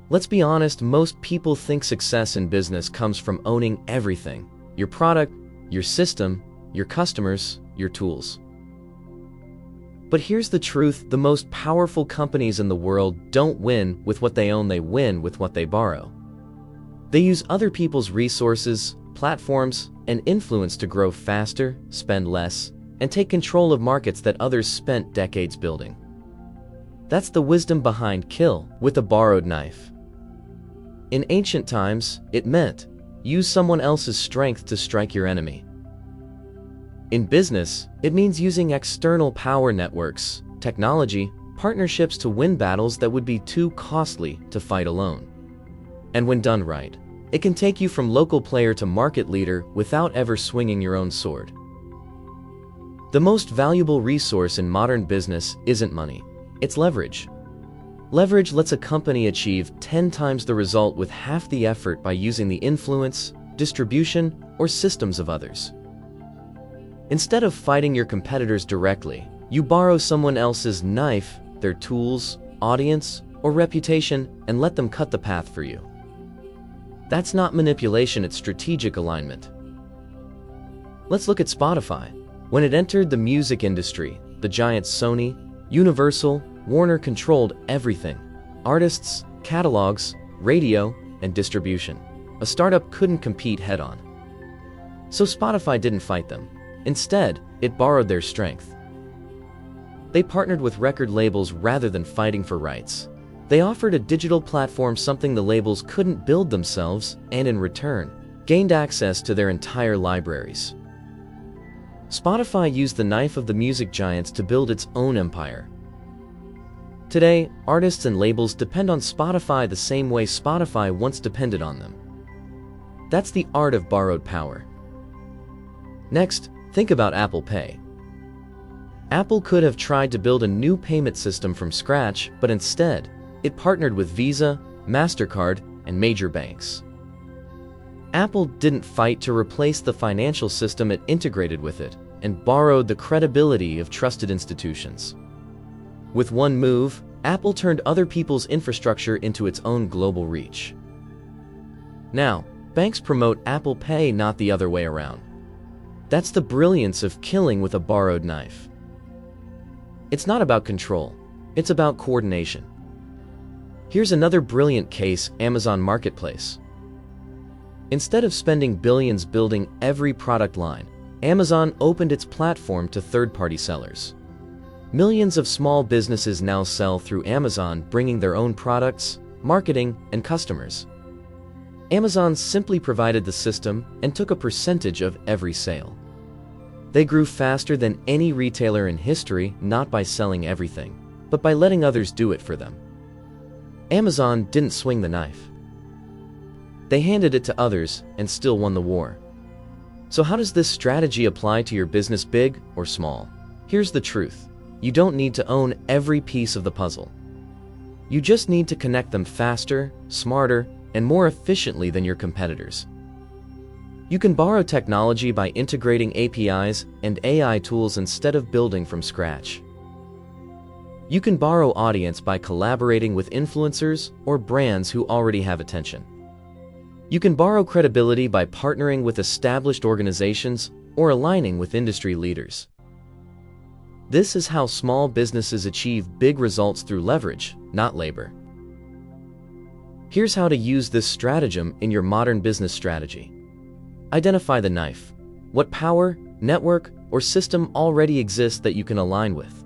Let's be honest, most people think success in business comes from owning everything: your product, your system, your customers, your tools. But here's the truth: the most powerful companies in the world don't win with what they own, they win with what they borrow. They use other people's resources, platforms, and influence to grow faster, spend less, and take control of markets that others spent decades building. That's the wisdom behind kill with a borrowed knife. In ancient times, it meant use someone else's strength to strike your enemy. In business, it means using external power networks, technology, partnerships to win battles that would be too costly to fight alone. And when done right, it can take you from local player to market leader without ever swinging your own sword. The most valuable resource in modern business isn't money, it's leverage. Leverage lets a company achieve 10 times the result with half the effort by using the influence, distribution, or systems of others. Instead of fighting your competitors directly, you borrow someone else's knife, their tools, audience, or reputation, and let them cut the path for you. That's not manipulation, it's strategic alignment. Let's look at Spotify. When it entered the music industry, the giants Sony, Universal, Warner controlled everything: artists, catalogs, radio, and distribution. A startup couldn't compete head-on. So Spotify didn't fight them. Instead, it borrowed their strength. They partnered with record labels rather than fighting for rights. They offered a digital platform, something the labels couldn't build themselves, and in return, gained access to their entire libraries. Spotify used the knife of the music giants to build its own empire. Today, artists and labels depend on Spotify the same way Spotify once depended on them. That's the art of borrowed power. Next, think about Apple Pay. Apple could have tried to build a new payment system from scratch, but instead, it partnered with Visa, MasterCard, and major banks. Apple didn't fight to replace the financial system, it integrated with it and borrowed the credibility of trusted institutions. With one move, Apple turned other people's infrastructure into its own global reach. Now, banks promote Apple Pay, not the other way around. That's the brilliance of killing with a borrowed knife. It's not about control, it's about coordination. Here's another brilliant case: Amazon Marketplace. Instead of spending billions building every product line, Amazon opened its platform to third-party sellers. Millions of small businesses now sell through Amazon, bringing their own products, marketing, and customers. Amazon simply provided the system and took a percentage of every sale. They grew faster than any retailer in history, not by selling everything, but by letting others do it for them. Amazon didn't swing the knife. They handed it to others and still won the war. So how does this strategy apply to your business, big or small? Here's the truth: you don't need to own every piece of the puzzle. You just need to connect them faster, smarter, and more efficiently than your competitors. You can borrow technology by integrating APIs and AI tools instead of building from scratch. You can borrow audience by collaborating with influencers or brands who already have attention. You can borrow credibility by partnering with established organizations or aligning with industry leaders. This is how small businesses achieve big results through leverage, not labor. Here's how to use this stratagem in your modern business strategy. Identify the knife. What power, network, or system already exists that you can align with?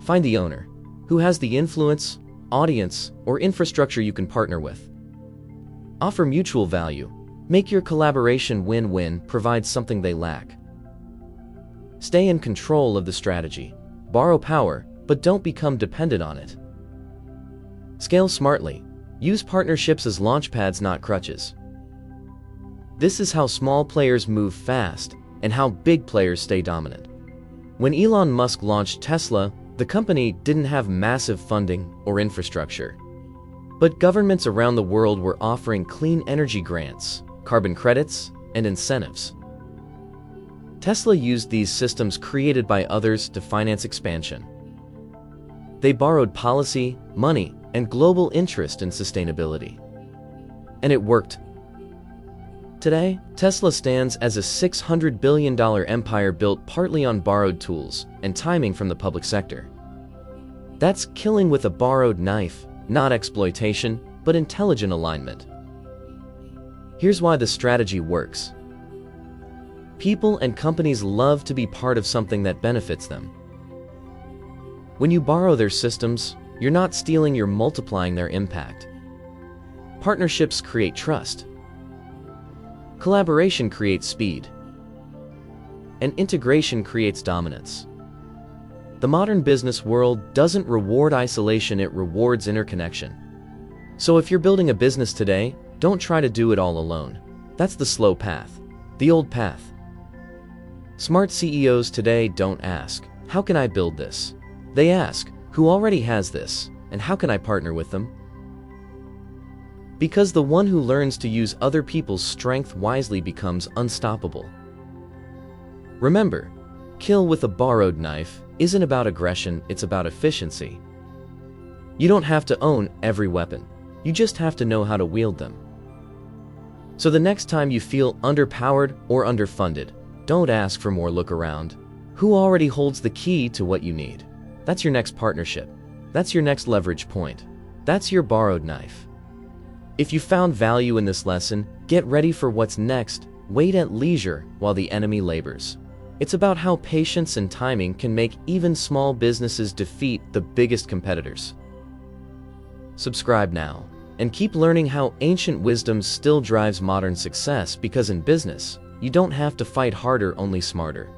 Find the owner, who has the influence, audience, or infrastructure you can partner with. Offer mutual value. Make your collaboration win-win, provide something they lack. Stay in control of the strategy. Borrow power, but don't become dependent on it. Scale smartly. Use partnerships as launchpads, not crutches. This is how small players move fast and how big players stay dominant. When Elon Musk launched Tesla, the company didn't have massive funding or infrastructure. But governments around the world were offering clean energy grants, carbon credits, and incentives. Tesla used these systems created by others to finance expansion. They borrowed policy, money, and global interest in sustainability. And it worked. Today, Tesla stands as a $600 billion empire built partly on borrowed tools and timing from the public sector. That's killing with a borrowed knife, not exploitation, but intelligent alignment. Here's why the strategy works. People and companies love to be part of something that benefits them. When you borrow their systems, you're not stealing, you're multiplying their impact. Partnerships create trust. Collaboration creates speed. And integration creates dominance. The modern business world doesn't reward isolation, it rewards interconnection. So if you're building a business today, don't try to do it all alone. That's the slow path, the old path. Smart CEOs today don't ask, how can I build this? They ask, who already has this, and how can I partner with them? Because the one who learns to use other people's strength wisely becomes unstoppable. Remember, kill with a borrowed knife isn't about aggression, it's about efficiency. You don't have to own every weapon. You just have to know how to wield them. So the next time you feel underpowered or underfunded, don't ask for more, look around. Who already holds the key to what you need? That's your next partnership. That's your next leverage point. That's your borrowed knife. If you found value in this lesson, get ready for what's next. Wait at leisure while the enemy labors. It's about how patience and timing can make even small businesses defeat the biggest competitors. Subscribe now and keep learning how ancient wisdom still drives modern success, because in business, you don't have to fight harder, only smarter.